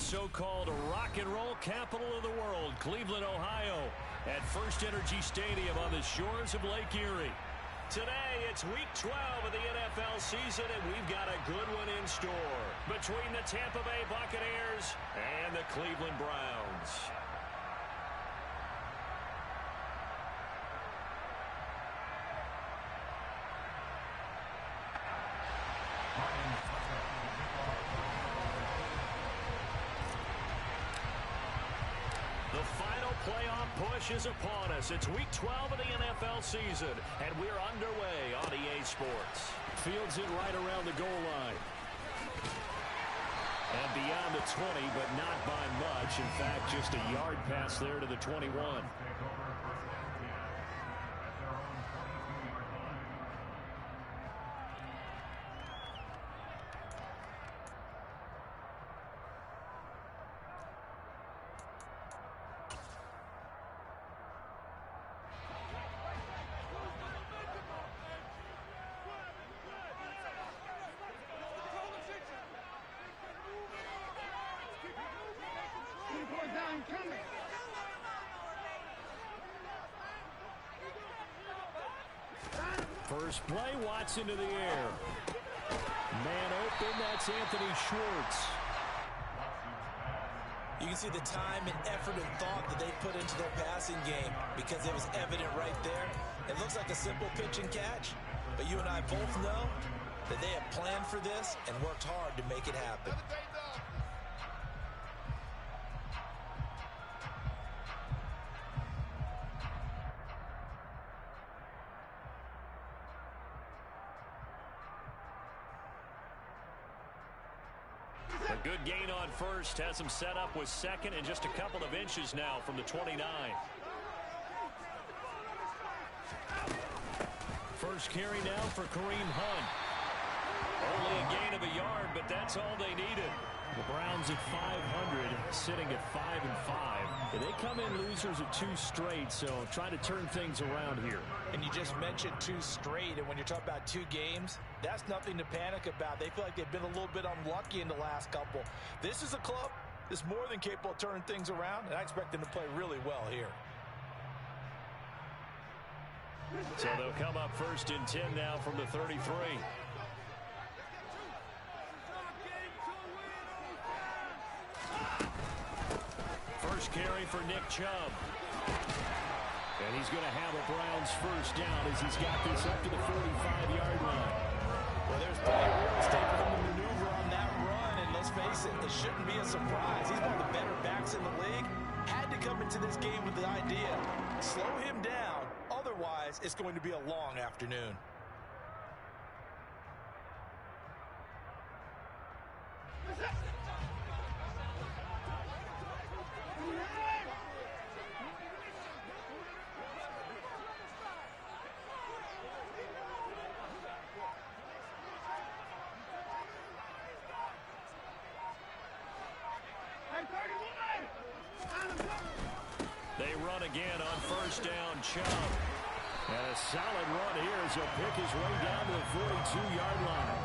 so-called rock and roll capital of the world, Cleveland, Ohio, at First Energy Stadium on the shores of Lake Erie. Today, it's Week 12 of the NFL season, and we've got a good one in store between the Tampa Bay Buccaneers and the Cleveland Browns. The final playoff push is upon us. It's Week 12 of the NFL season, and we're underway on EA Sports. Fields it right around the goal line. And beyond the 20, but not by much. In fact, just a yard pass there to the 21. First play, Watson to the air. Man open, that's Anthony Schwartz. You can see the time and effort and thought that they put into their passing game because it was evident right there. It looks like a simple pitch and catch, but you and I both know that they have planned for this and worked hard to make it happen. A good gain on first has him set up with second and just a couple of inches now from the 29. First carry now for Kareem Hunt. Only a gain of a yard, but that's all they needed. The Browns at 500, sitting at 5-5. And they come in losers of 2 straight, so try to turn things around here. And you just mentioned 2 straight, and when you're talking about 2 games, that's nothing to panic about. They feel like they've been a little bit unlucky in the last couple. This is a club that's more than capable of turning things around, and I expect them to play really well here. So they'll come up first and 10 now from the 33. First carry for Nick Chubb. And he's going to have a Browns first down as he's got this up to the 45-yard line. Well, there's plenty of real estate for him to maneuver on that run, and let's face it shouldn't be a surprise. He's one of the better backs in the league. Had to come into this game with the idea, slow him down, otherwise it's going to be a long afternoon. They run again on first down, Chubb. And a solid run here as he'll pick his way down to the 42-yard line.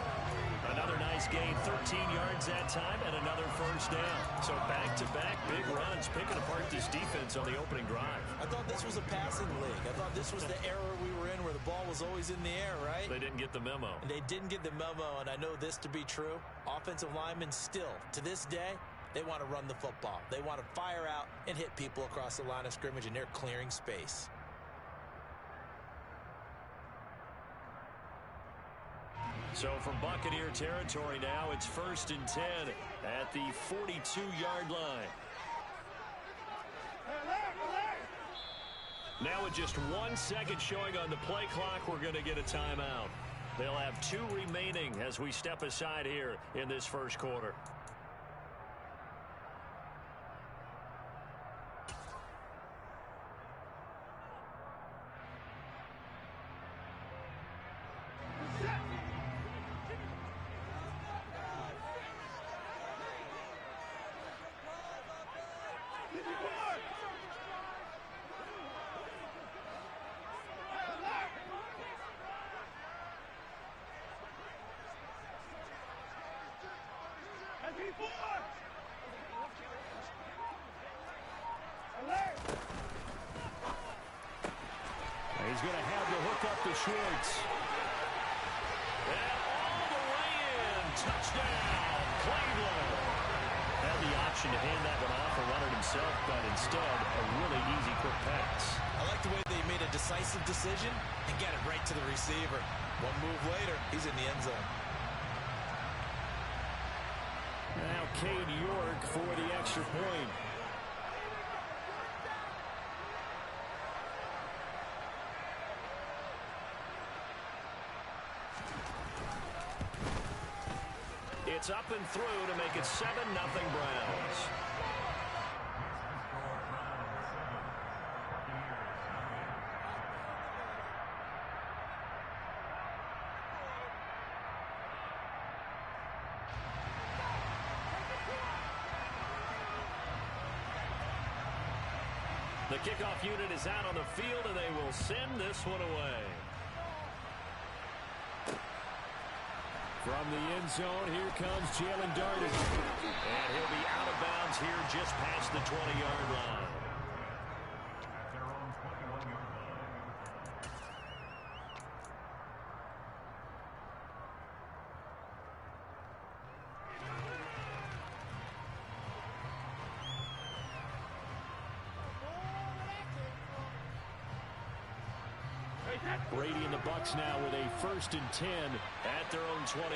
Another nice gain, 13 yards that time, and another first down. So back-to-back big runs, picking apart this defense on the opening drive. I thought this was a passing league. I thought this was the era we were in where the ball was always in the air, right? They didn't get the memo. And they didn't get the memo, and I know this to be true. Offensive linemen still, to this day, they want to run the football. They want to fire out and hit people across the line of scrimmage, and they're clearing space. So from Buccaneer territory now, it's first and 10 at the 42-yard line. Now with just 1 second showing on the play clock, we're going to get a timeout. They'll have 2 remaining as we step aside here in this first quarter. is going to have the hook up to Schwartz. And all the way in. Touchdown, Cleveland. Had the option to hand that one off or run it himself, but instead, a really easy, quick pass. I like the way they made a decisive decision and got it right to the receiver. One move later, he's in the end zone. Now Cade York for the extra point. It's up and through to make it 7-0 Browns. The kickoff unit is out on the field, and they will send this one away. From the end zone, here comes Jalen Darden. And he'll be out of bounds here just past the 20-yard line. Brady and the Bucs now with a 1st and 10 at their own 21.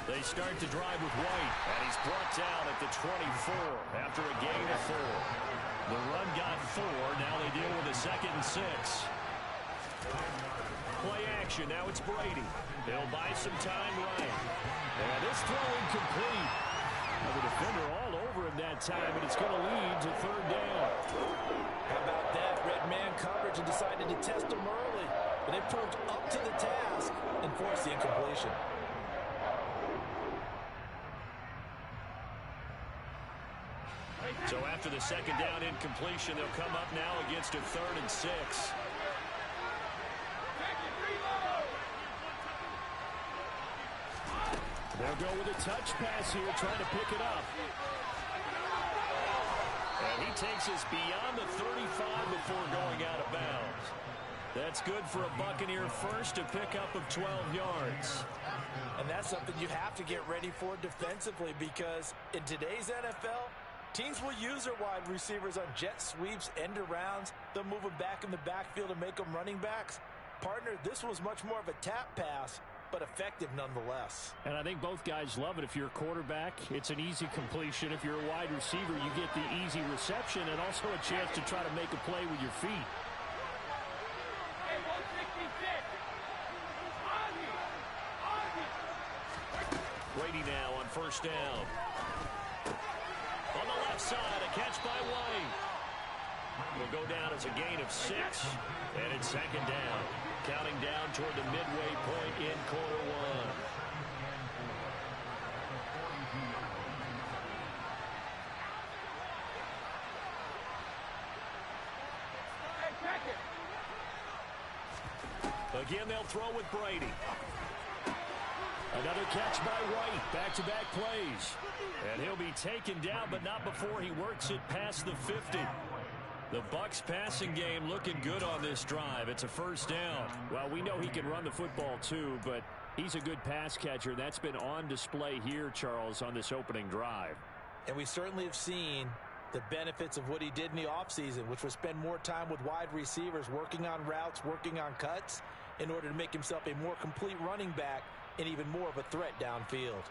They start to drive with White, and he's brought down at the 24 after a gain of 4. The run got 4. Now they deal with a 2nd and 6. Play action. Now it's Brady. They'll buy some time right. And this throw incomplete. Now the defender all over him that time, and it's going to lead to 3rd down. How about that? Red man coverage and decided to test him early. But they proved up to the task and forced the incompletion. So after the 2nd down incompletion, they'll come up now against a 3rd and 6. They'll go with a touch pass here, trying to pick it up. And he takes us beyond the 35 before going out of bounds. That's good for a Buccaneer first, a pickup of 12 yards. And that's something you have to get ready for defensively, because in today's NFL, teams will use their wide receivers on jet sweeps, end arounds. They'll move them back in the backfield and make them running backs. Partner, this was much more of a tap pass, but effective nonetheless. And I think both guys love it. If you're a quarterback, it's an easy completion. If you're a wide receiver, you get the easy reception and also a chance to try to make a play with your feet. Brady now on 1st down. On the left side, a catch by White. Will go down as a gain of 6, and it's 2nd down. Counting down toward the midway point in quarter 1. Again, they'll throw with Brady. Another catch by White. Back-to-back plays. And he'll be taken down, but not before he works it past the 50. The Bucs passing game looking good on this drive. It's a 1st down. Well, we know he can run the football too, but he's a good pass catcher. That's been on display here, Charles, on this opening drive. And we certainly have seen the benefits of what he did in the offseason, which was spend more time with wide receivers, working on routes, working on cuts, in order to make himself a more complete running back and even more of a threat downfield.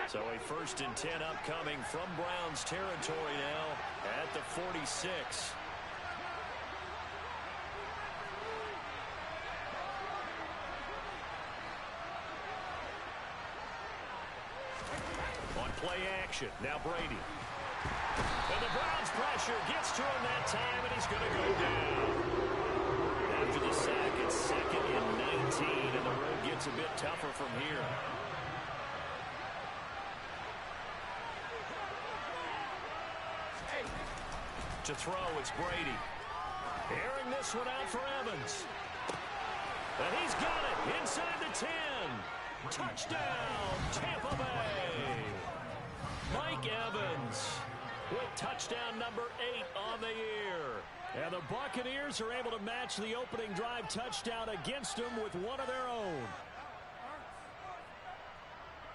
So a 1st and 10 upcoming from Browns territory now at the 46. On play action, now Brady. And the Browns pressure gets to him that time, and he's going to go down. After the sack, it's 2nd and 19, and the road gets a bit tougher from here. To throw, it's Brady. Airing this one out for Evans. And he's got it inside the 10. Touchdown, Tampa Bay! Mike Evans with touchdown number 8 on the year. And the Buccaneers are able to match the opening drive touchdown against them with one of their own.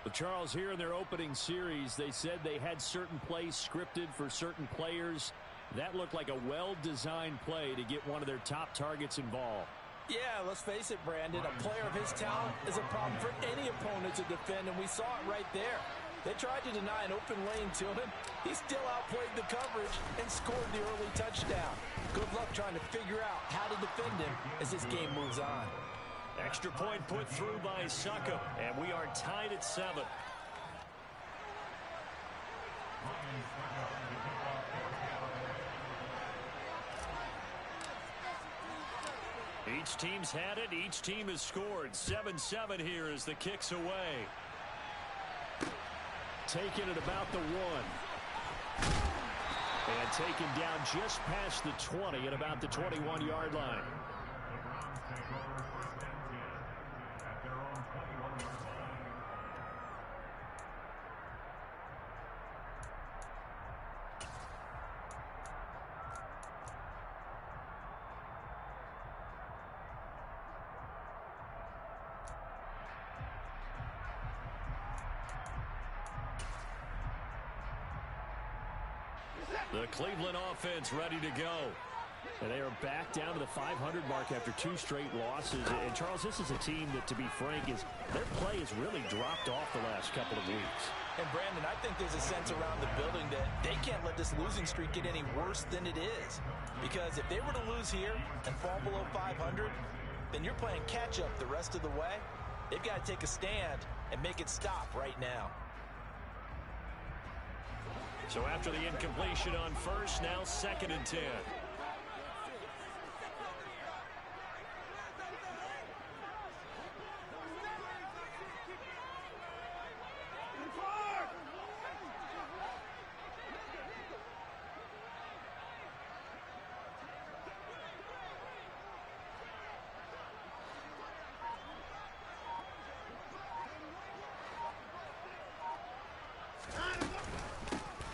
But Charles, here in their opening series, they said they had certain plays scripted for certain players. That looked like a well-designed play to get one of their top targets involved. Yeah, let's face it, Brandon. A player of his talent is a problem for any opponent to defend, and we saw it right there. They tried to deny an open lane to him. He still outplayed the coverage and scored the early touchdown. Good luck trying to figure out how to defend him as this game moves on. Extra point put through by Succop, and we are tied at 7. Each team's had it. Each team has scored. 7-7 here as the kick's away. Taken at about the 1. And taken down just past the 20 at about the 21-yard line. The Cleveland offense ready to go. And they are back down to the 500 mark after 2 straight losses. And, Charles, this is a team that, to be frank, their play has really dropped off the last couple of weeks. And, Brandon, I think there's a sense around the building that they can't let this losing streak get any worse than it is. Because if they were to lose here and fall below 500, then you're playing catch-up the rest of the way. They've got to take a stand and make it stop right now. So after the incompletion on first, now 2nd and 10.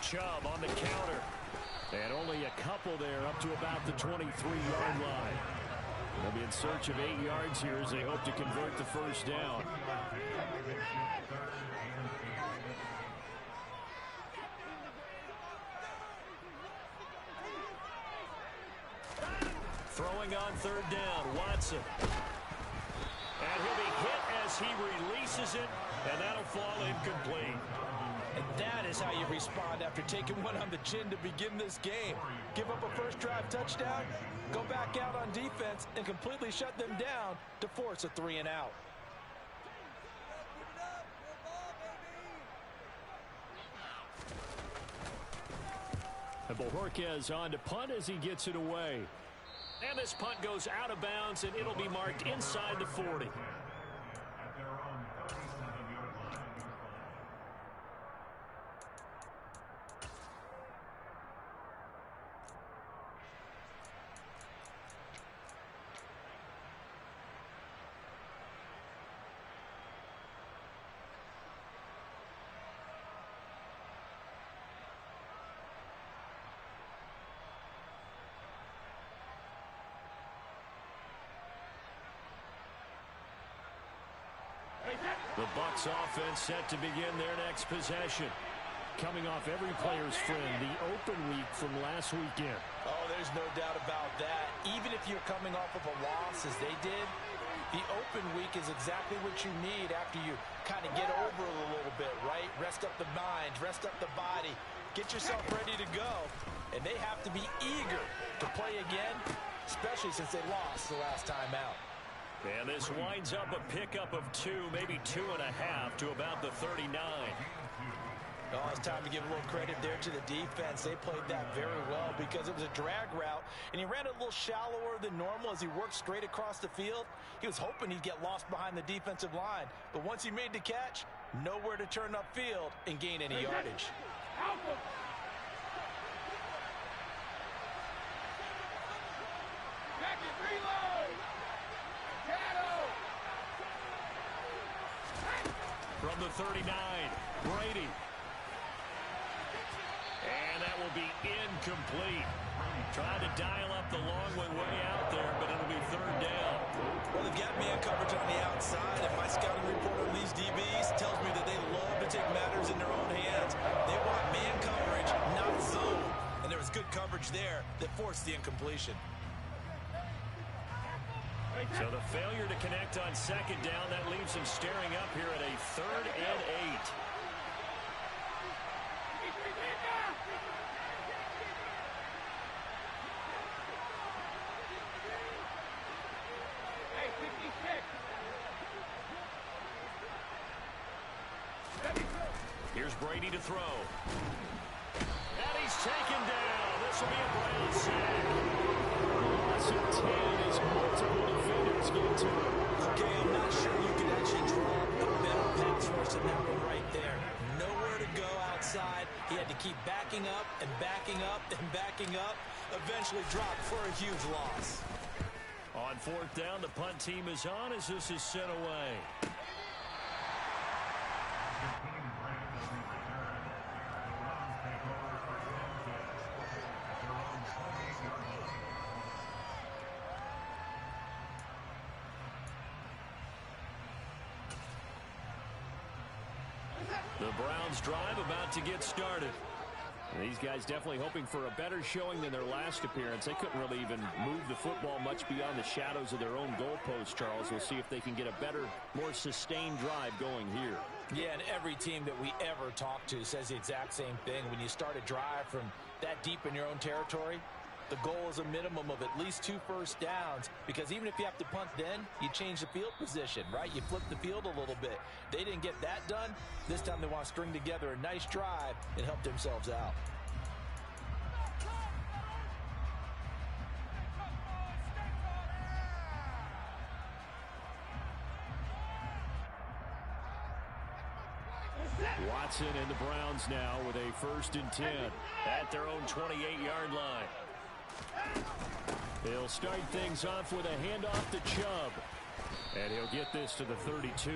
Chubb on the counter. And only a couple there up to about the 23-yard line. They'll be in search of 8 yards here as they hope to convert the first down. Throwing on 3rd down, Watson. And he'll be hit as he releases it, and that'll fall incomplete. And that is how you respond after taking one on the chin to begin this game. Give up a first drive touchdown, go back out on defense, and completely shut them down to force a 3-and-out. And Bojorquez on to punt as he gets it away. And this punt goes out of bounds, and it'll be marked inside the 40. The Bucs offense set to begin their next possession. Coming off every player's friend, the open week from last weekend. Oh, there's no doubt about that. Even if you're coming off of a loss as they did, the open week is exactly what you need after you kind of get over it a little bit, right? Rest up the mind, rest up the body, get yourself ready to go. And they have to be eager to play again, especially since they lost the last time out. And this winds up a pickup of 2, maybe 2.5 to about the 39. Oh, it's time to give a little credit there to the defense. They played that very well because it was a drag route, and he ran a little shallower than normal as he worked straight across the field. He was hoping he'd get lost behind the defensive line, but once he made the catch, nowhere to turn upfield and gain any yardage. from the 39. Brady. And that will be incomplete. Trying to dial up the long one way out there, but it'll be third down. Well, they've got man coverage on the outside, and my scouting report on these DBs tells me that they love to take matters in their own hands. They want man coverage, not zone. And there was good coverage there that forced the incompletion. So the failure to connect on second down, that leaves him staring up here at a 3rd and 8. Here's Brady to throw. And he's taken down. This will be a Brown sack. Loss of 10 as multiple defenders get to it. Okay, I'm not sure you could actually draw a better pass rush than that one right there. Nowhere to go outside. He had to keep backing up and backing up and backing up. Eventually dropped for a huge loss. On 4th down, the punt team is on as this is sent away. The Browns drive about to get started. And these guys definitely hoping for a better showing than their last appearance. They couldn't really even move the football much beyond the shadows of their own goalpost, Charles. We'll see if they can get a better, more sustained drive going here. Yeah, and every team that we ever talk to says the exact same thing. When you start a drive from that deep in your own territory, the goal is a minimum of at least 2 first downs, because even if you have to punt then, you change the field position, right? You flip the field a little bit. They didn't get that done. This time they want to string together a nice drive and help themselves out. Watson and the Browns now with a 1st and 10 at their own 28-yard line. He'll start things off with a handoff to Chubb. And he'll get this to the 32.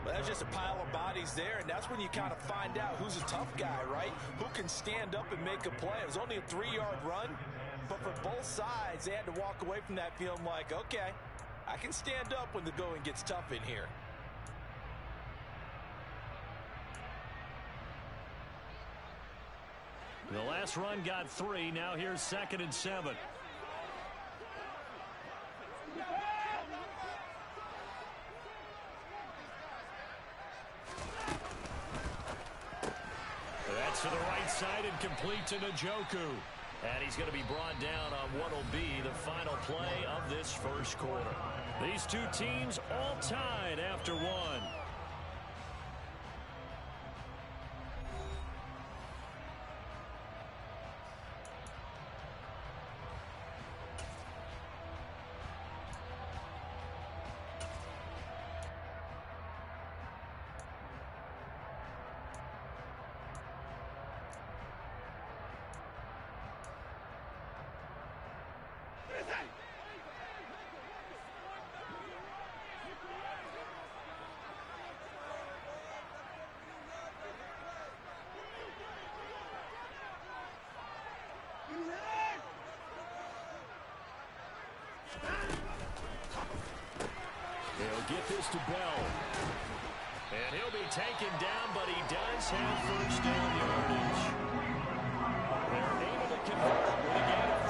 Well, that's just a pile of bodies there, and that's when you kind of find out who's a tough guy, right? Who can stand up and make a play. It was only a 3-yard run, but for both sides, they had to walk away from that feeling like, okay, I can stand up when the going gets tough in here. The last run got 3. Now here's 2nd and 7. That's to the right side and complete to Njoku. And he's going to be brought down on what will be the final play of this first quarter. These two teams all tied after 1. He'll get this to Bell. And he'll be taken down, but he does have 1st down yardage. They're able to convert with a gain of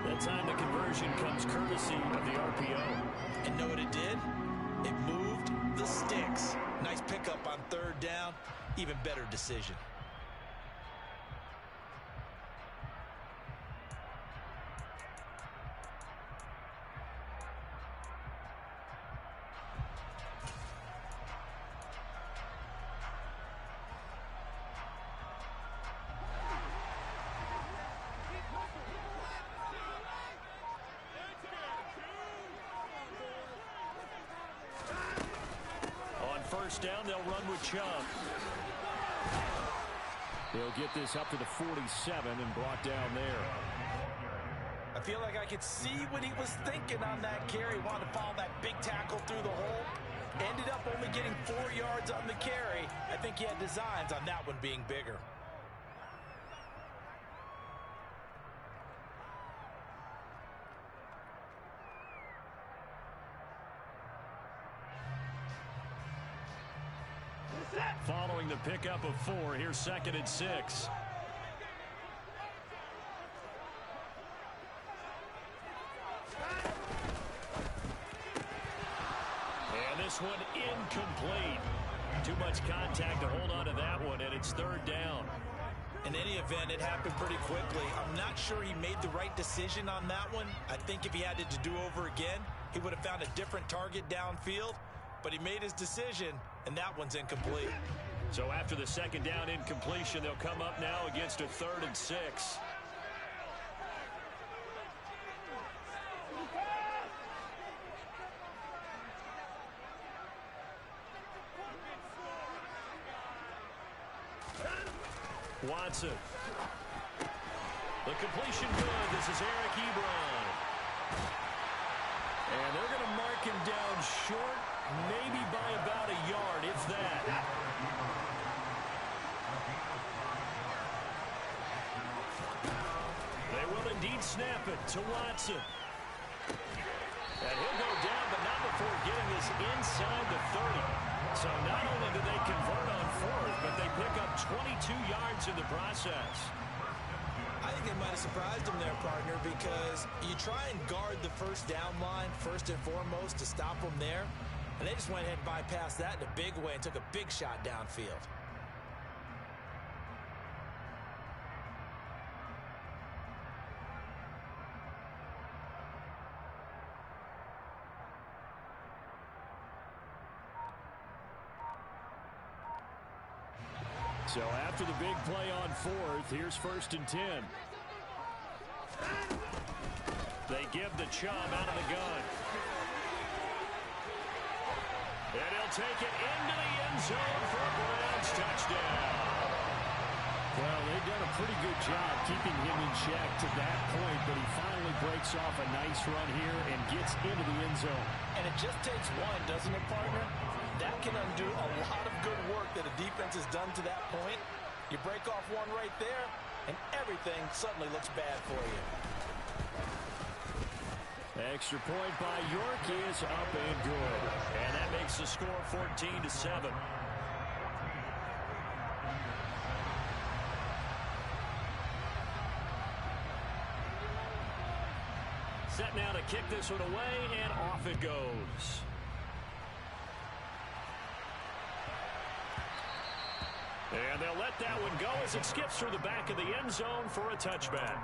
4. That time the conversion comes courtesy of the RPO. And know what it did? It moved the sticks. Nice pickup on 3rd down. Even better decision. First down, they'll run with Chubb. They'll get this up to the 47 and brought down there. I feel like I could see what he was thinking on that carry. Wanted to follow that big tackle through the hole. Ended up only getting 4 yards on the carry. I think he had designs on that one being bigger. Following the pickup of 4, here's 2nd and 6. And this one incomplete. Too much contact to hold on to that one, and it's 3rd down. In any event, it happened pretty quickly. I'm not sure he made the right decision on that one. I think if he had to do over again, he would have found a different target downfield. But he made his decision, and that one's incomplete. So after the 2nd down incompletion, they'll come up now against a 3rd and 6. Watson. The completion good. This is Eric Ebron. And they're going to mark him down short, maybe by about a yard, if that. They will indeed snap it to Watson. And he'll go down, but not before getting this inside the 30. So not only do they convert on 4th, but they pick up 22 yards in the process. I think they might have surprised him there, partner, because you try and guard the first down line first and foremost to stop them there. And they just went ahead and bypassed that in a big way and took a big shot downfield. So after the big play on 4th, here's 1st and 10. They give the Chubb out of the gun. And he'll take it into the end zone for a Browns touchdown. Well, they've done a pretty good job keeping him in check to that point, but he finally breaks off a nice run here and gets into the end zone. And it just takes one, doesn't it, partner? That can undo a lot of good work that a defense has done to that point. You break off one right there, and everything suddenly looks bad for you. Extra point by York is up and good. And that makes the score 14-7. Set now to kick this one away, and off it goes. And they'll let that one go as it skips through the back of the end zone for a touchback.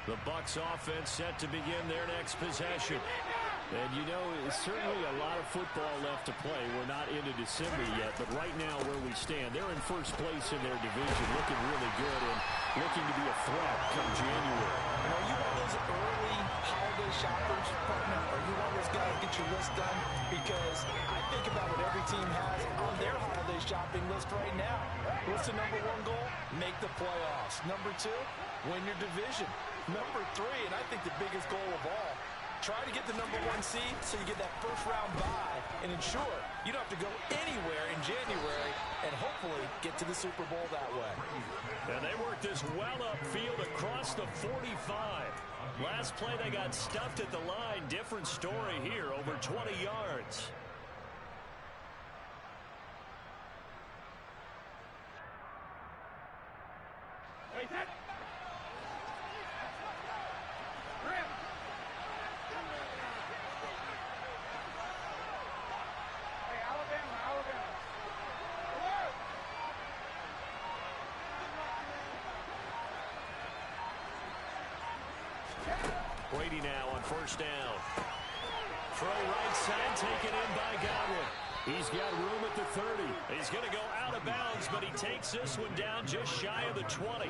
The Bucs offense set to begin their next possession. And you know, certainly a lot of football left to play. We're not into December yet, but right now where we stand, they're in first place in their division, looking really good and looking to be a threat come January. Are you one of those early holiday shoppers, partner? Are you one of those guys get your list done? Because I think about what every team has on their holiday shopping list right now. What's the number 1 goal? Make the playoffs. Number 2, win your division. Number 3, and I think the biggest goal of all, try to get the number 1 seed so you get that first round bye and ensure you don't have to go anywhere in January and hopefully get to the Super Bowl that way. And they worked this well upfield across the 45. Last play they got stuffed at the line. Different story here, over 20 yards. Brady now on first down. Throw right side, taken in by Godwin. He's got room at the 30. He's going to go out of bounds, but he takes this one down just shy of the 20.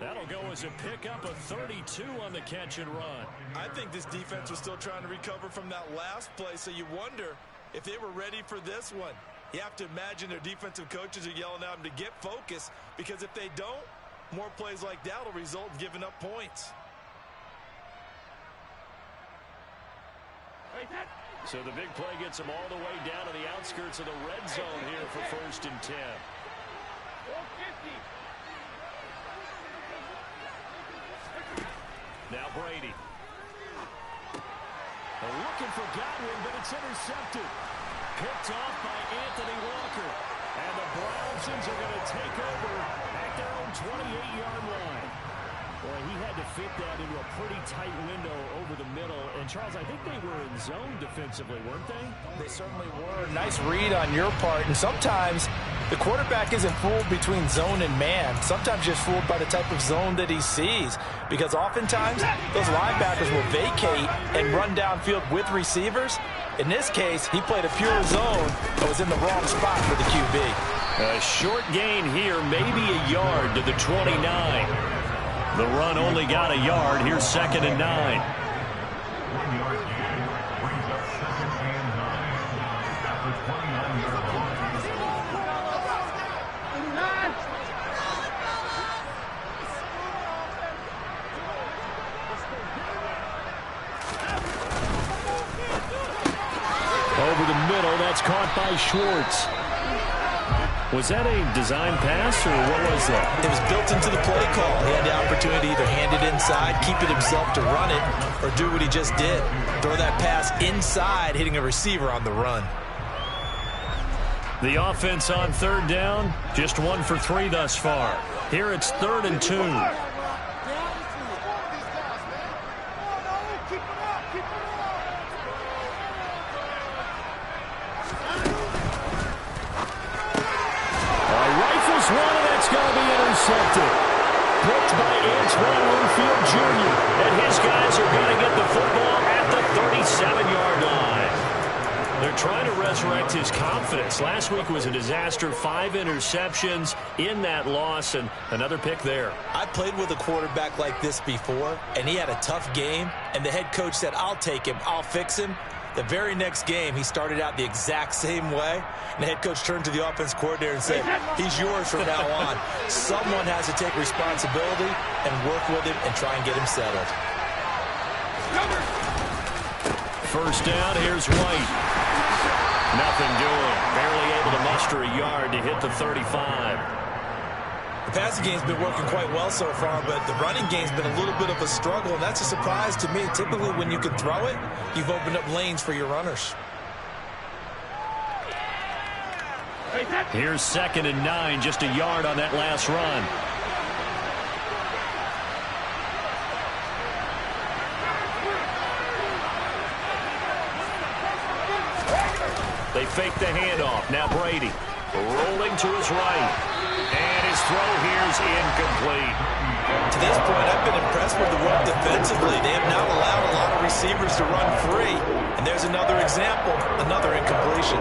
That'll go as a pickup of 32 on the catch and run. I think this defense was still trying to recover from that last play, so you wonder if they were ready for this one. You have to imagine their defensive coaches are yelling at them to get focused, because if they don't, more plays like that will result in giving up points. So the big play gets them all the way down to the outskirts of the red zone here for 1st and 10. Now Brady. They're looking for Godwin, but it's intercepted. Picked off by Anthony Walker. And the Brownsons are going to take over at their own 28-yard line. Boy, he had to fit that into a pretty tight window over the middle. And, Charles, I think they were in zone defensively, weren't they? They certainly were. Nice read on your part. And sometimes the quarterback isn't fooled between zone and man. Sometimes just fooled by the type of zone that he sees. Because oftentimes those linebackers will vacate and run downfield with receivers. In this case, he played a pure zone but was in the wrong spot for the QB. A short gain here, maybe a yard to the 29. The run only got a yard. Here's 2nd and 9. 1 yard gain brings up 2nd and 9 at the 29-yard line. Over the middle, that's caught by Schwartz. Was that a design pass, or what was that? It was built into the play call. He had the opportunity to either hand it inside, keep it himself to run it, or do what he just did. Throw that pass inside, hitting a receiver on the run. The offense on 3rd down, just 1 for 3 thus far. Here it's 3rd and 2. Intercepted. Picked by Antoine Winfield Jr. And his guys are going to get the football at the 37-yard line. They're trying to resurrect his confidence. Last week was a disaster. 5 interceptions in that loss, and another pick there. I played with a quarterback like this before, and he had a tough game, and the head coach said, I'll take him, I'll fix him. The very next game, he started out the exact same way. And the head coach turned to the offense coordinator and said, he's yours from now on. Someone has to take responsibility and work with him and try and get him settled. 1st down, here's White. Nothing doing. Barely able to muster a yard to hit the 35. The passing game's been working quite well so far, but the running game's been a little bit of a struggle, and that's a surprise to me. Typically, when you can throw it, you've opened up lanes for your runners. Here's 2nd and 9, just a yard on that last run. They fake the handoff. Now Brady rolling to his right. And his throw here's incomplete. To this point, I've been impressed with the work defensively. They have not allowed a lot of receivers to run free. And there's another example, another incompletion.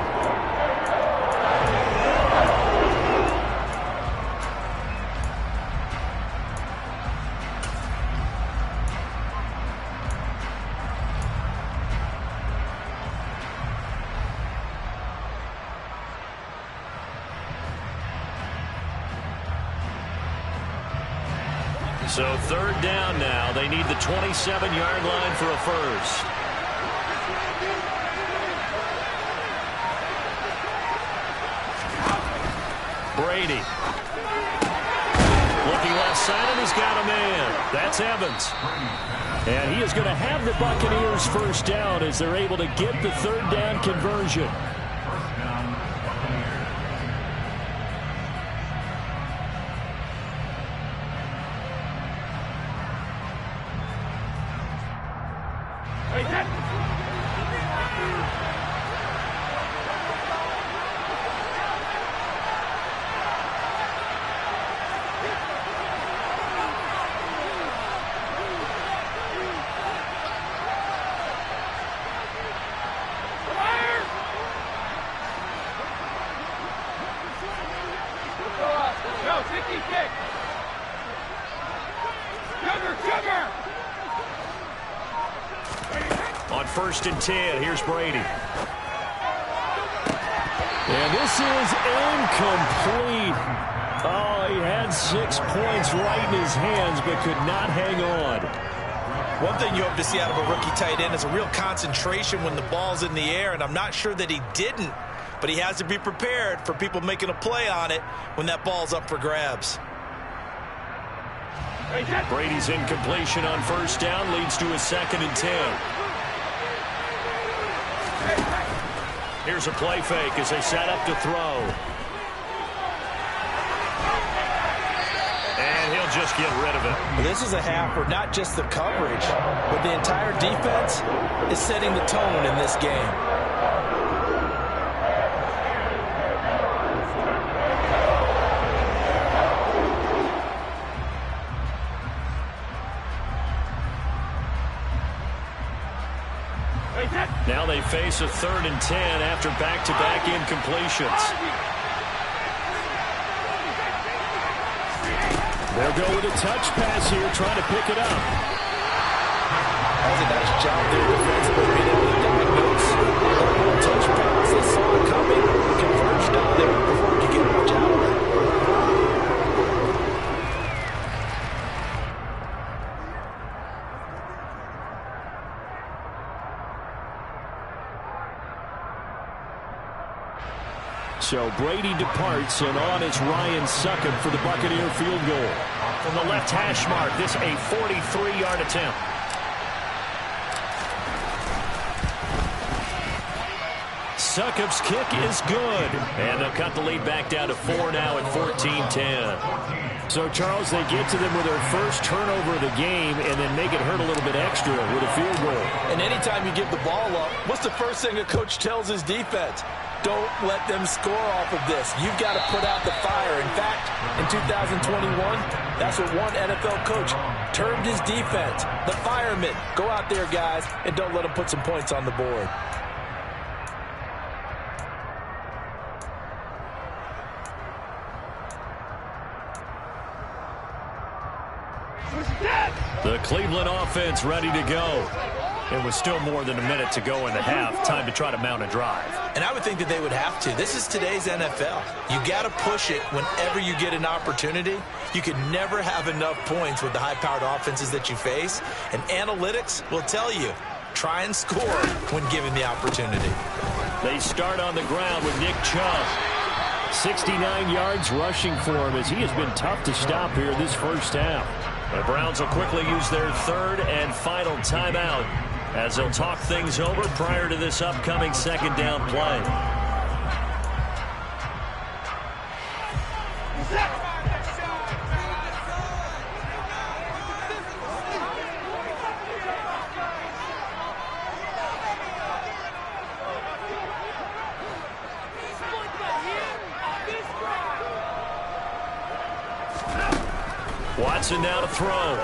So 3rd down now. They need the 27-yard line for a first. Brady. Looking left side, and he's got a man. That's Evans. And he is going to have the Buccaneers 1st down as they're able to get the 3rd down conversion. 1st and 10. Here's Brady. And this is incomplete. Oh, he had 6 points right in his hands, but could not hang on. One thing you hope to see out of a rookie tight end is a real concentration when the ball's in the air, and I'm not sure that he didn't, but he has to be prepared for people making a play on it when that ball's up for grabs. Brady's incompletion on 1st down leads to a 2nd and 10. Here's a play fake as they set up to throw. And he'll just get rid of it. This is a half where not just the coverage, but the entire defense is setting the tone in this game. Now they face a 3rd and 10 after back-to-back incompletions. They'll go with a touch pass here, trying to pick it up. That was a nice job there defensively, being able to diagnose the touch pass. They saw it coming, converged on it before it could get much out of it. So Brady departs, and on it's Ryan Succop for the Buccaneer field goal. From the left hash mark, this a 43-yard attempt. Succop's kick is good. And they'll cut the lead back down to 4 now at 14-10. So, Charles, they get to them with their first turnover of the game and then make it hurt a little bit extra with a field goal. And anytime you give the ball up, what's the first thing a coach tells his defense? Don't let them score off of this. You've got to put out the fire. In fact, in 2021, that's what one NFL coach termed his defense. The firemen. Go out there, guys, and don't let them put some points on the board. The Cleveland offense ready to go. It was still more than a minute to go in the half. Time to try to mount a drive. And I would think that they would have to. This is today's NFL. You got to push it whenever you get an opportunity. You can never have enough points with the high-powered offenses that you face. And analytics will tell you, try and score when given the opportunity. They start on the ground with Nick Chubb. 69 yards rushing for him as he has been tough to stop here this first half. The Browns will quickly use their 3rd and final timeout as they'll talk things over prior to this upcoming 2nd down play. Watson now to throw.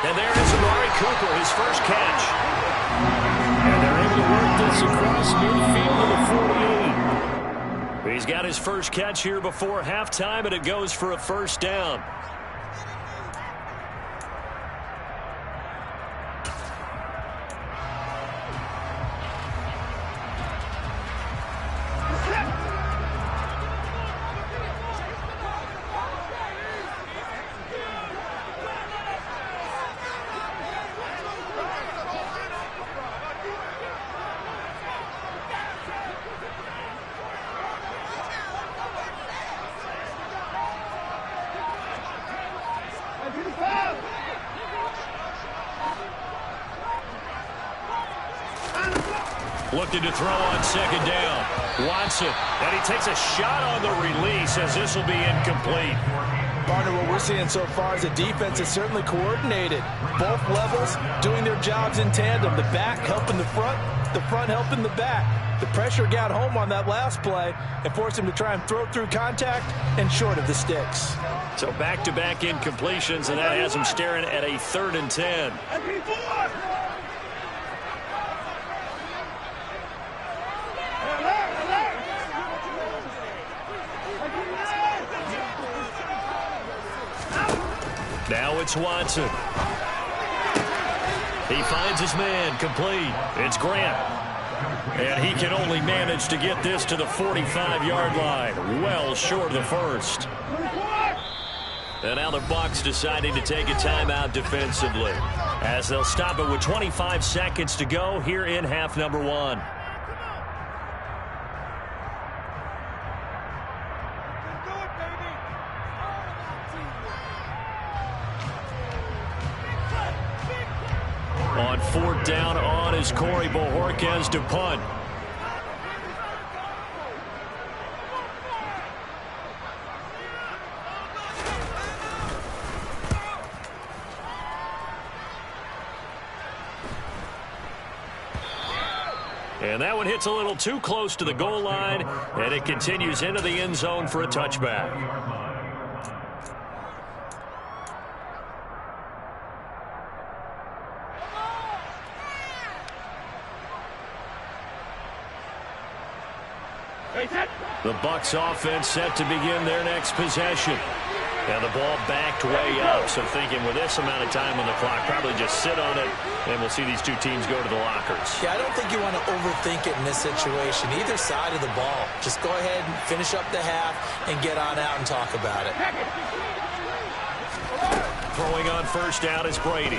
And there is Amari Cooper, his first catch. And they're able to work this across midfield to the 48. He's got his first catch here before halftime, and it goes for a 1st down. Looking to throw on 2nd down. Watson, and he takes a shot on the release as this will be incomplete. Partner, what we're seeing so far is a defense that's certainly coordinated. Both levels doing their jobs in tandem. The back helping the front helping the back. The pressure got home on that last play and forced him to try and throw through contact and short of the sticks. So back-to-back incompletions, and that has him staring at a 3rd and 10. Now it's Watson. He finds his man, complete. It's Grant. And he can only manage to get this to the 45-yard line. Well short of the first. And now the Bucs deciding to take a timeout defensively, as they'll stop it with 25 seconds to go here in half number 1. On 4th down on is Corey Bojorquez to punt. And that one hits a little too close to the goal line, and it continues into the end zone for a touchback. The Bucs offense set to begin their next possession. And the ball backed way up, so thinking with this amount of time on the clock, probably just sit on it, and we'll see these two teams go to the lockers. Yeah, I don't think you want to overthink it in this situation. Either side of the ball. Just go ahead and finish up the half and get on out and talk about it. Throwing on 1st down is Brady.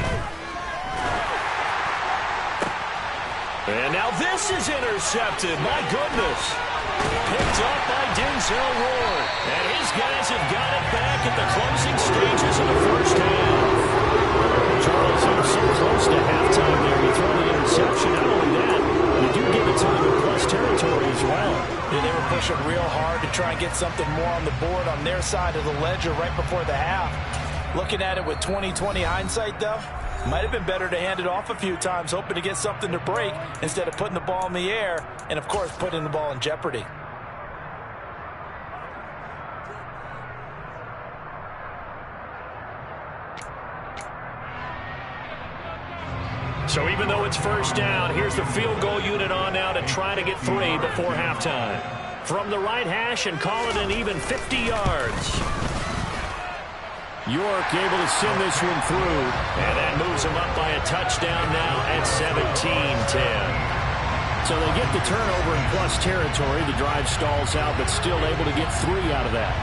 And now this is intercepted. My goodness. Picked up by Denzel Ward. And his guys have got it back at the closing stages of the first half. Charles, you were so close to halftime there. You throw the interception. Not only that, you do get the time in plus territory as well. Yeah, they were pushing real hard to try and get something more on the board on their side of the ledger right before the half. Looking at it with 20/20 hindsight, though, might have been better to hand it off a few times, hoping to get something to break instead of putting the ball in the air and, of course, putting the ball in jeopardy. So even though it's 1st down, here's the field goal unit on now to try to get 3 before halftime. From the right hash and call it an even 50 yards. York able to send this one through. And that moves them up by a touchdown now at 17-10. So they get the turnover in plus territory. The drive stalls out, but still able to get 3 out of that.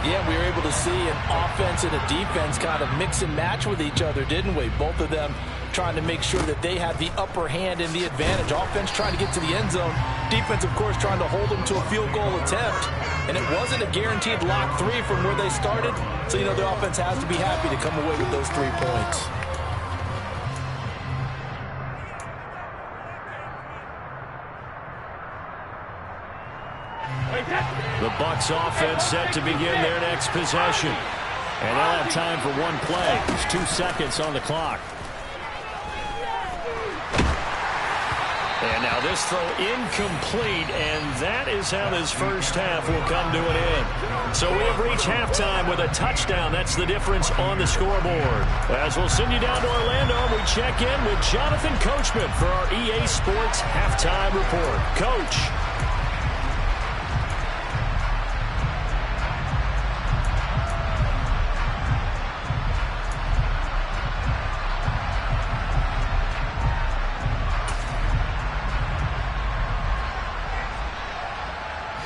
Yeah, we were able to see an offense and a defense kind of mix and match with each other, didn't we? Both of them trying to make sure that they had the upper hand and the advantage. Offense trying to get to the end zone. Defense, of course, trying to hold them to a field goal attempt. And it wasn't a guaranteed lock 3 from where they started. So, you know, the offense has to be happy to come away with those 3 points. The Bucs offense set to begin their next possession. And they'll have time for one play. There's 2 seconds on the clock. And now this throw incomplete, and that is how this first half will come to an end. So we have reached halftime with a touchdown. That's the difference on the scoreboard. As we'll send you down to Orlando, we check in with Jonathan Coachman for our EA Sports Halftime Report. Coach.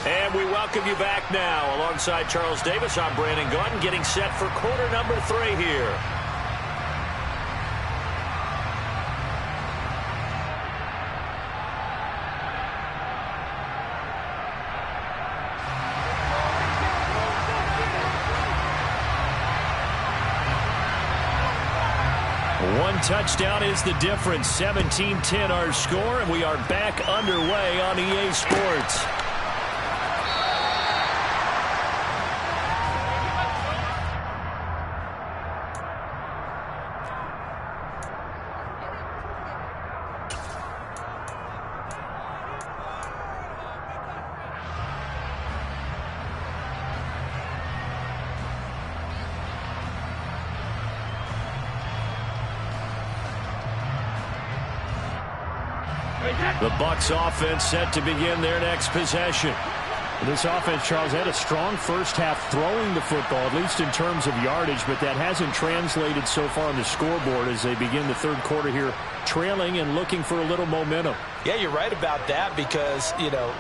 And we welcome you back now. Alongside Charles Davis, I'm Brandon Gaudin, getting set for quarter number 3 here. One touchdown is the difference. 17-10 our score, and we are back underway on EA Sports. The Bucs offense set to begin their next possession. This offense, Charles, had a strong first half throwing the football, at least in terms of yardage, but that hasn't translated so far on the scoreboard as they begin the third quarter here, trailing and looking for a little momentum. Yeah, you're right about that because,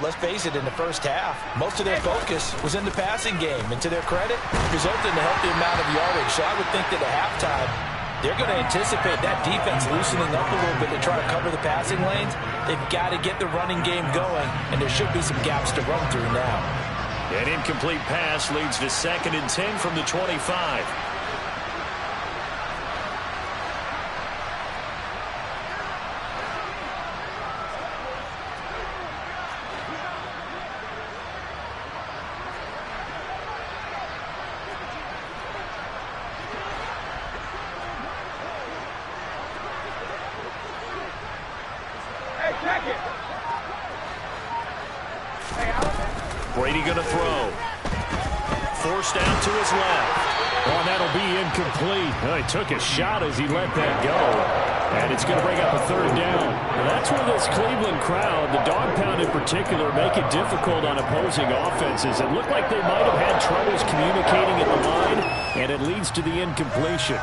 let's face it, in the first half, most of their focus was in the passing game. And to their credit, it resulted in a healthy amount of yardage. So I would think that at halftime, they're going to anticipate that defense loosening up a little bit to try to cover the passing lanes. They've got to get the running game going, and there should be some gaps to run through now. An incomplete pass leads to 2nd and 10 from the 25. Brady going to throw. Forced out to his left. Oh, that'll be incomplete. He took a shot as he let that go. And it's going to bring up a 3rd down. That's where this Cleveland crowd, the dog pound in particular, make it difficult on opposing offenses. It looked like they might have had troubles communicating at the line, and it leads to the incompletion.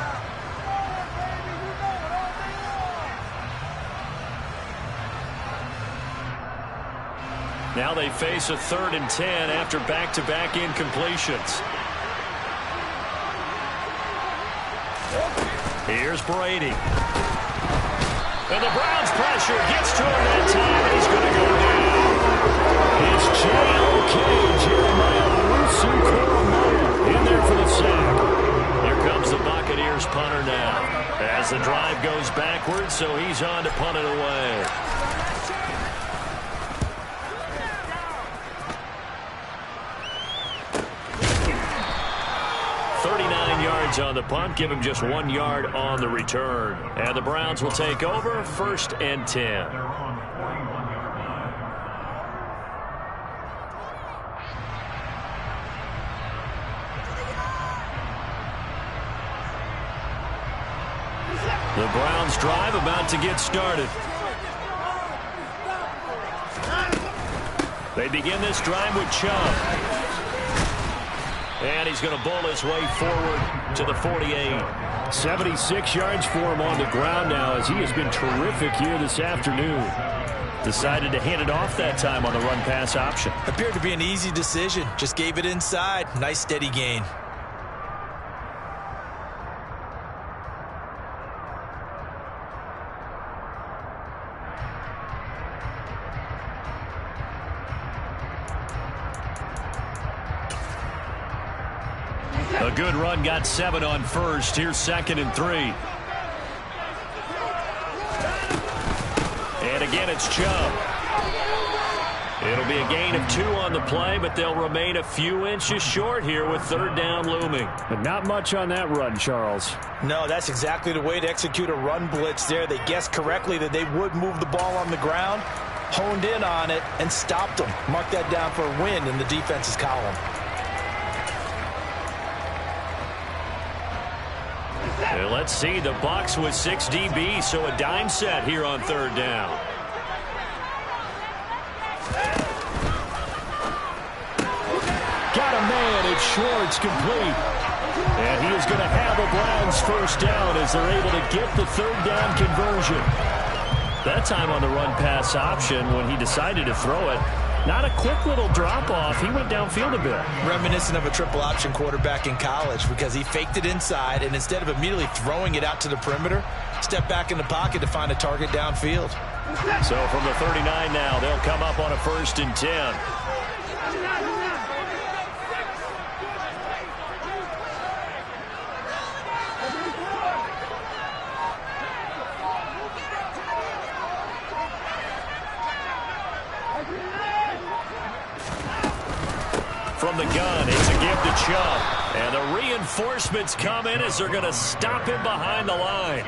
Now they face a 3rd and 10 after back-to-back incompletions. Here's Brady. And the Browns pressure gets to him that time, and he's going to go down. It's J.O.K. Jeremiah Owusu-Koramoah in there for the sack. Here comes the Buccaneers punter now. As the drive goes backwards, so he's on to punt it away. 39 yards on the punt, give him just 1 yard on the return. And the Browns will take over, 1st and 10. They're on the 41-yard line. The Browns drive about to get started. They begin this drive with Chubb. And he's going to bowl his way forward to the 48. 76 yards for him on the ground now as he has been terrific here this afternoon. Decided to hand it off that time on the run-pass option. Appeared to be an easy decision. Just gave it inside. Nice steady gain. A good run, got 7 on first. Here's 2nd and 3. And again, it's Chubb. It'll be a gain of 2 on the play, but they'll remain a few inches short here with 3rd down looming. But not much on that run, Charles. No, that's exactly the way to execute a run blitz there. They guessed correctly that they would move the ball on the ground, honed in on it, and stopped them. Mark that down for a win in the defense's column. And let's see, the Bucs with 6 DBs, so a dime set here on 3rd down. Got a man, it's Schwartz, complete. And he is going to have a Browns 1st down as they're able to get the 3rd down conversion. That time on the run-pass option when he decided to throw it. Not a quick little drop-off. He went downfield a bit. Reminiscent of a triple option quarterback in college because he faked it inside, and instead of immediately throwing it out to the perimeter, stepped back in the pocket to find a target downfield. So from the 39 now, they'll come up on a 1st and 10. From the gun, it's a give to Chubb. And the reinforcements come in as they're going to stop him behind the line.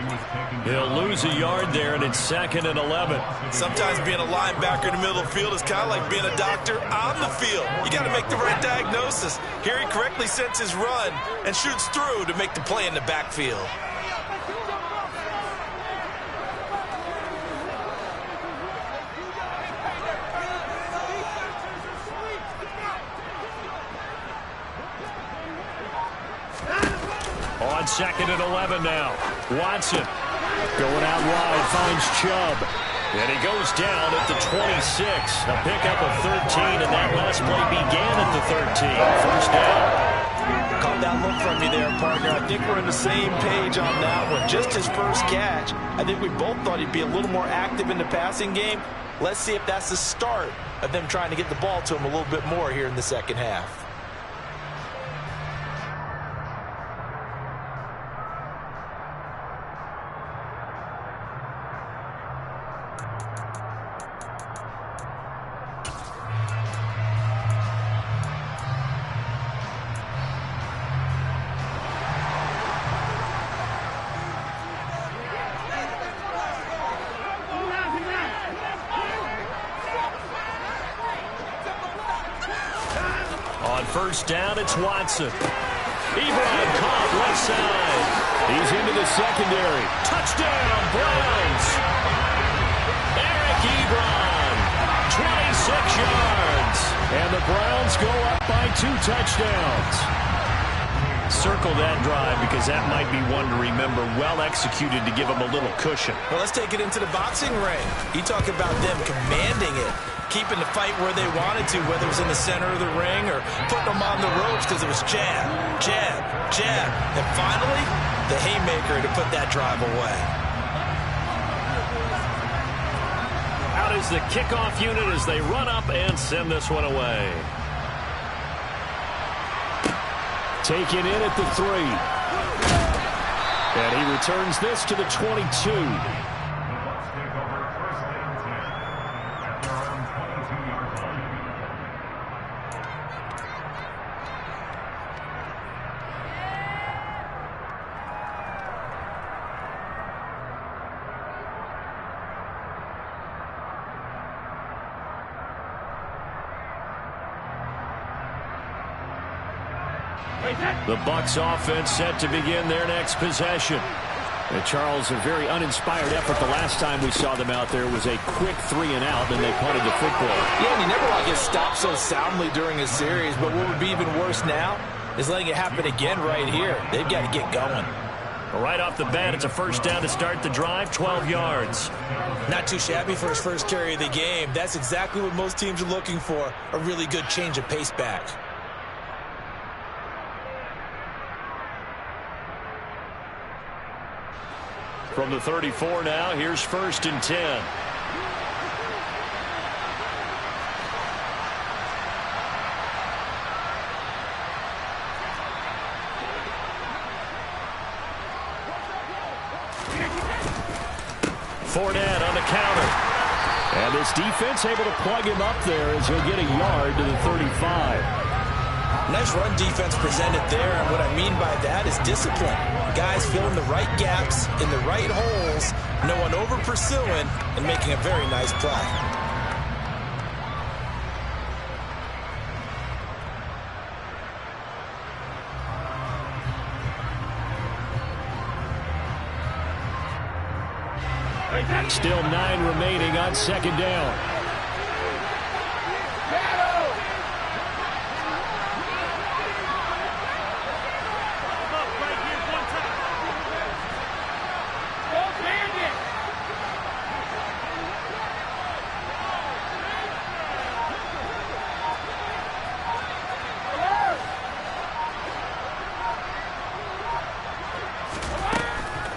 He'll lose a yard there, and it's 2nd and 11. Sometimes being a linebacker in the middle of the field is kind of like being a doctor on the field. You got to make the right diagnosis. Here he correctly sets his run and shoots through to make the play in the backfield. on 2nd and 11 now. Watson going out wide, finds Chubb. And he goes down at the 26. A pickup of 13, and that last play began at the 13. First down. Caught that look from you there, partner. I think we're on the same page on that one. Just his first catch, I think we both thought he'd be a little more active in the passing game. Let's see if that's the start of them trying to get the ball to him a little bit more here in the second half. First down, it's Watson. Ebron caught left side. He's into the secondary. Touchdown, Browns. Eric Ebron, 26 yards. And the Browns go up by 2 touchdowns. Circle that drive because that might be one to remember. Well executed to give them a little cushion. Well, let's take it into the boxing ring. You talk about them commanding it, keeping the fight where they wanted to, whether it was in the center of the ring or putting them on the ropes because it was jab, jab, jab. And finally, the haymaker to put that drive away. Out is the kickoff unit as they run up and send this one away. Taken in at the 3. And he returns this to the 22. The Bucs offense set to begin their next possession. And Charles, a very uninspired effort the last time we saw them out there was a quick 3 and out, and they punted the football. Yeah, and you never want to get stopped so soundly during a series, but what would be even worse now is letting it happen again right here. They've got to get going. Right off the bat, it's a first down to start the drive, 12 yards. Not too shabby for his first carry of the game. That's exactly what most teams are looking for, a really good change of pace back. From the 34 now, here's 1st and 10. Fournette on the counter. And this defense able to plug him up there as he'll get a yard to the 35. Nice run defense presented there, and what I mean by that is discipline. Guys filling the right gaps in the right holes, no one over pursuing, and making a very nice play. Still 9 remaining on 2nd down.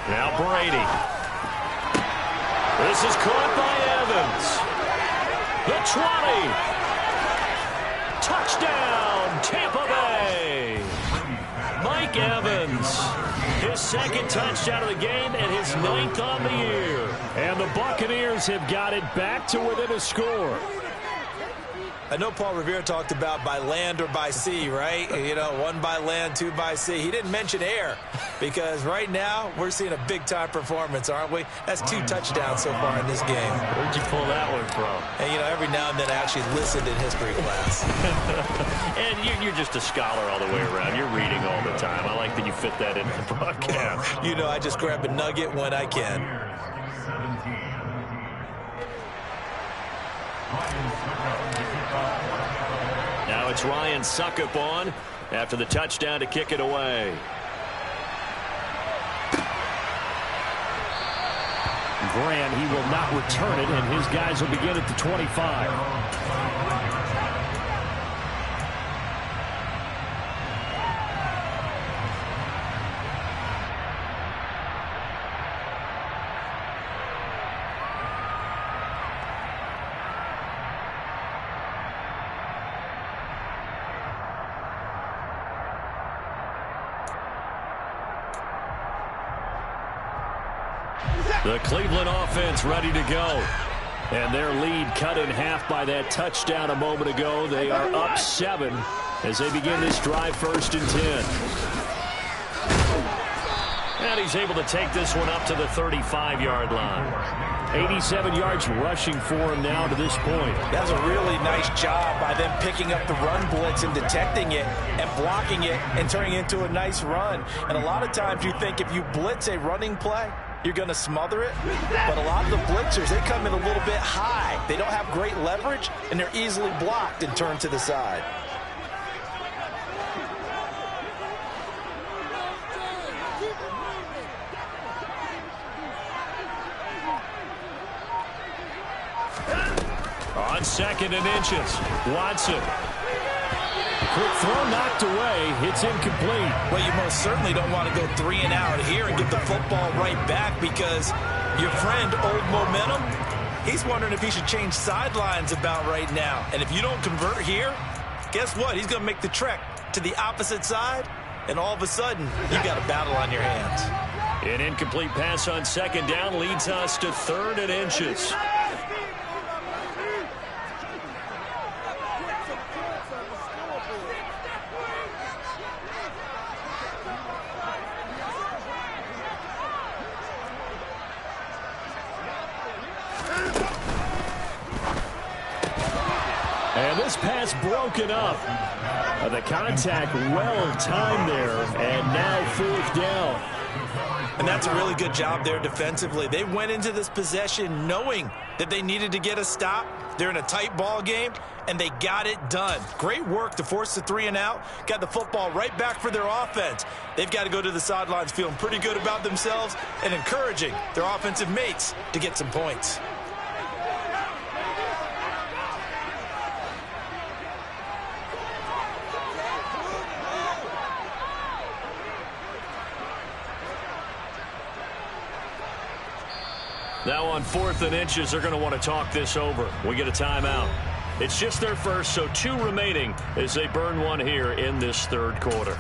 Now Brady. This is caught by Evans. The 20. Touchdown, Tampa Bay. Mike Evans. His 2nd touchdown of the game and his 9th on the year. And the Buccaneers have got it back to within a score. I know Paul Revere talked about by land or by sea, right? You know, 1 by land, 2 by sea. He didn't mention air because right now we're seeing a big-time performance, aren't we? That's 2 touchdowns so far in this game. Where'd you pull that one from? And, you know, every now and then I actually listened in history class. And you're just a scholar all the way around. You're reading all the time. I like that you fit that into the broadcast. You know, I just grab a nugget when I can. Now it's Ryan Suckup on after the touchdown to kick it away. Grant. He will not return it, and his guys will begin at the 25. The Cleveland offense ready to go. And their lead cut in half by that touchdown a moment ago. They are up 7 as they begin this drive, 1st and 10. And he's able to take this one up to the 35-yard line. 87 yards rushing for him now to this point. That's a really nice job by them picking up the run blitz and detecting it and blocking it and turning it into a nice run. And a lot of times you think if you blitz a running play, you're going to smother it. But a lot of the blitzers, they come in a little bit high. They don't have great leverage, and they're easily blocked and turned to the side. On 2nd and inches, Watson. Quick throw knocked away. It's incomplete. Well, you most certainly don't want to go 3 and out here and get the football right back because your friend, Old Momentum, he's wondering if he should change sidelines about right now. And if you don't convert here, guess what? He's going to make the trek to the opposite side, and all of a sudden, you've got a battle on your hands. An incomplete pass on 2nd down leads us to 3rd and inches. And this pass broken up. The contact well timed there, and now 4th down. And that's a really good job there defensively. They went into this possession knowing that they needed to get a stop. They're in a tight ball game, and they got it done. Great work to force the 3 and out. Got the football right back for their offense. They've got to go to the sidelines feeling pretty good about themselves and encouraging their offensive mates to get some points. Now on 4th and inches, they're going to want to talk this over. We get a timeout. It's just their first, so 2 remaining as they burn one here in this 3rd quarter.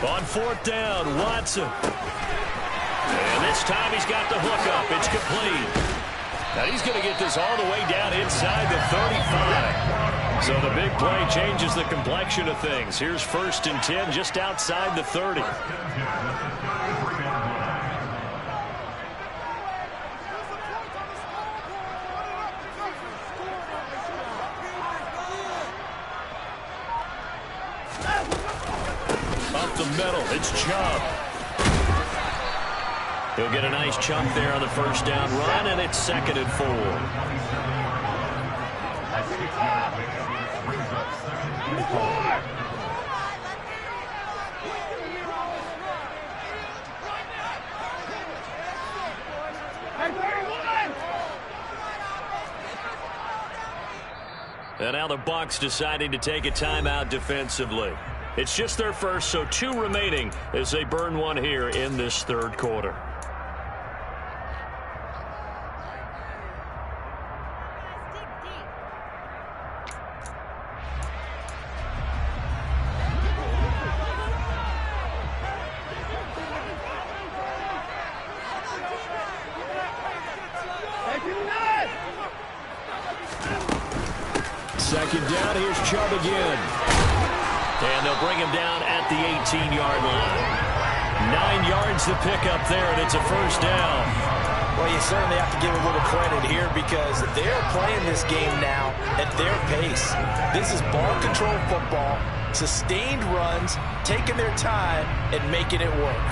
On 4th down, Watson. And this time he's got the hook up. It's complete. Now he's going to get this all the way down inside the 35. So the big play changes the complexion of things. Here's 1st and 10 just outside the 30. Up the middle, it's Chubb. He'll get a nice chunk there on the 1st down run, and it's 2nd and 4. And now the Bucs deciding to take a timeout defensively. It's just their first, so 2 remaining as they burn one here in this 3rd quarter. Second down, here's Chubb again. And they'll bring him down at the 18-yard line. 9 yards to pick up there, and it's a 1st down. Well, you certainly have to give a little credit here because they're playing this game now at their pace. This is ball control football, sustained runs, taking their time, and making it work.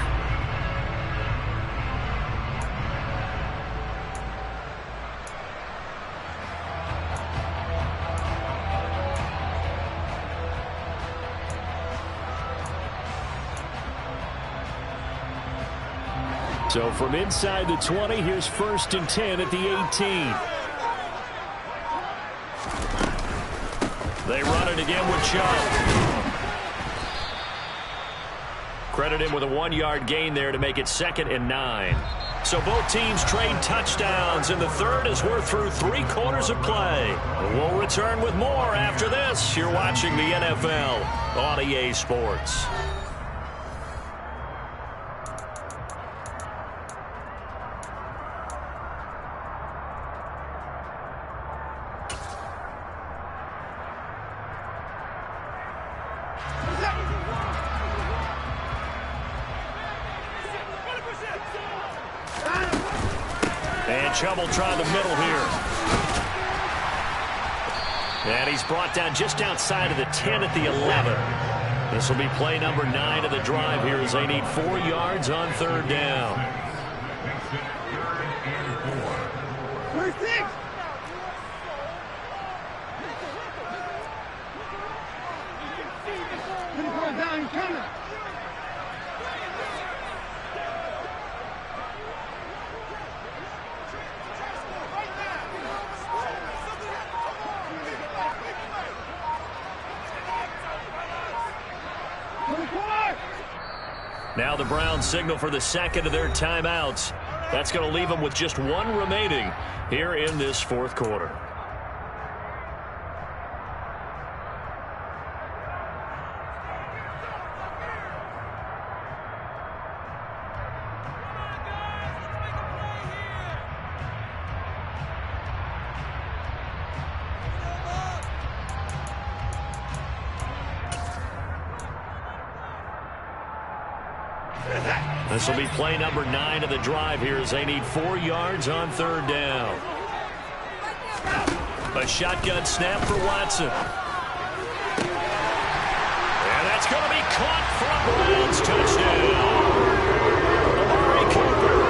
So from inside the 20, here's 1st and 10 at the 18. They run it again with Chubb. Credit him with a 1-yard gain there to make it 2nd and 9. So both teams trade touchdowns in the third as we're through 3 quarters of play. We'll return with more after this. You're watching the NFL on EA Sports. And Chubb will try the middle here. And he's brought down just outside of the 10 at the 11. This will be play number 9 of the drive here as they need 4 yards on 3rd down. Now the Browns signal for the 2nd of their timeouts. That's going to leave them with just 1 remaining here in this 4th quarter. This will be play number 9 of the drive here as they need 4 yards on 3rd down. A shotgun snap for Watson. And that's going to be caught for a Browns touchdown. Amari Cooper,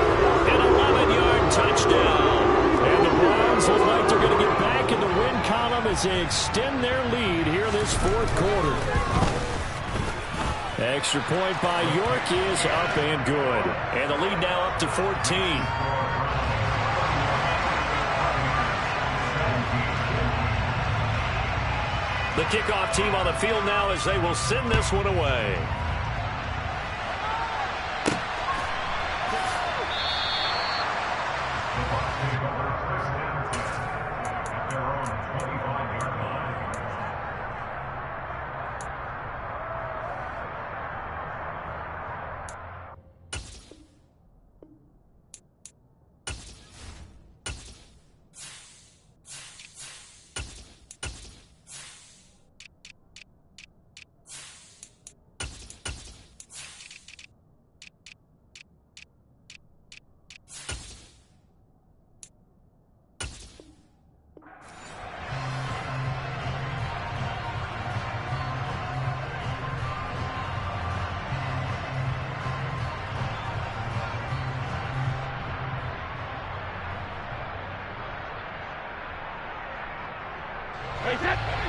an 11-yard touchdown. And the Browns look like they're going to get back in the win column as they extend their lead here this 4th quarter. Extra point by York is up and good. And the lead now up to 14. The kickoff team on the field now as they will send this one away.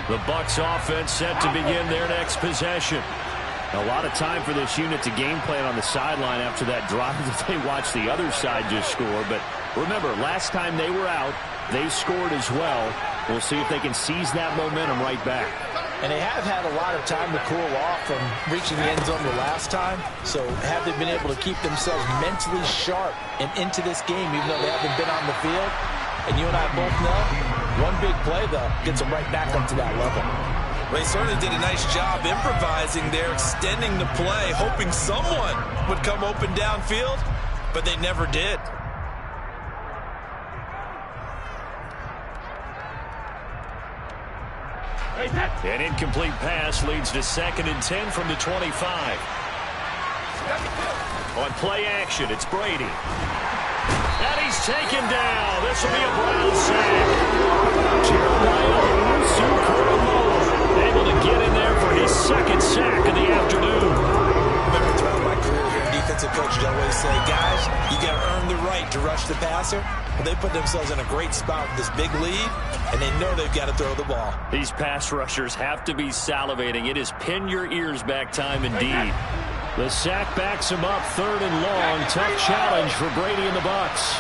The Bucs offense set to begin their next possession. A lot of time for this unit to game plan on the sideline after that drive that they watched the other side just score. But remember, last time they were out, they scored as well. We'll see if they can seize that momentum right back. And they have had a lot of time to cool off from reaching the end zone the last time. So have they been able to keep themselves mentally sharp and into this game, even though they haven't been on the field? And you and I both know, one big play, though, gets them right back up to that level. They certainly did a nice job improvising there, extending the play, hoping someone would come open downfield, but they never did. An incomplete pass leads to 2nd and 10 from the 25. On play action, it's Brady. And he's taken down. This will be a Brown sack. Jeremiah Owusu-Koramoah able to get in there for his 2nd sack of the afternoon. I remember throughout my career here, defensive coaches always say, guys, you got to earn the right to rush the passer. Well, they put themselves in a great spot with this big lead, and they know they've got to throw the ball. These pass rushers have to be salivating. It is pin your ears back time indeed. The sack backs him up, 3rd and long. Tough challenge for Brady and the Bucs.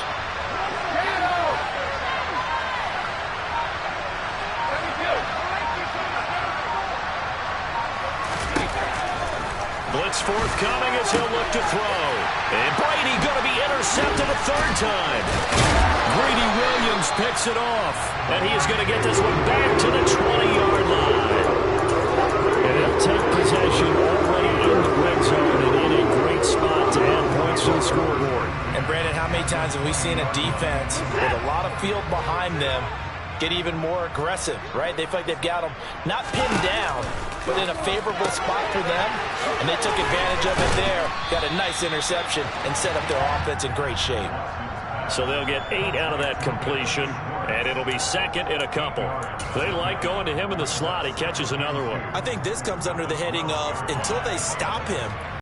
Blitz forthcoming as he'll look to throw. And Brady going to be intercepted a 3rd time. Greedy Williams picks it off. And he is going to get this one back to the 20-yard line. And he'll take possession already in the red zone and in a great spot to add points to the scoreboard. And Brandon, how many times have we seen a defense with a lot of field behind them get even more aggressive, right? They feel like they've got them not pinned down, but in a favorable spot for them, and they took advantage of it there. Got a nice interception and set up their offense in great shape. So they'll get 8 out of that completion, and it'll be 2nd and a couple. They like going to him in the slot. He catches another one. I think this comes under the heading of until they stop him,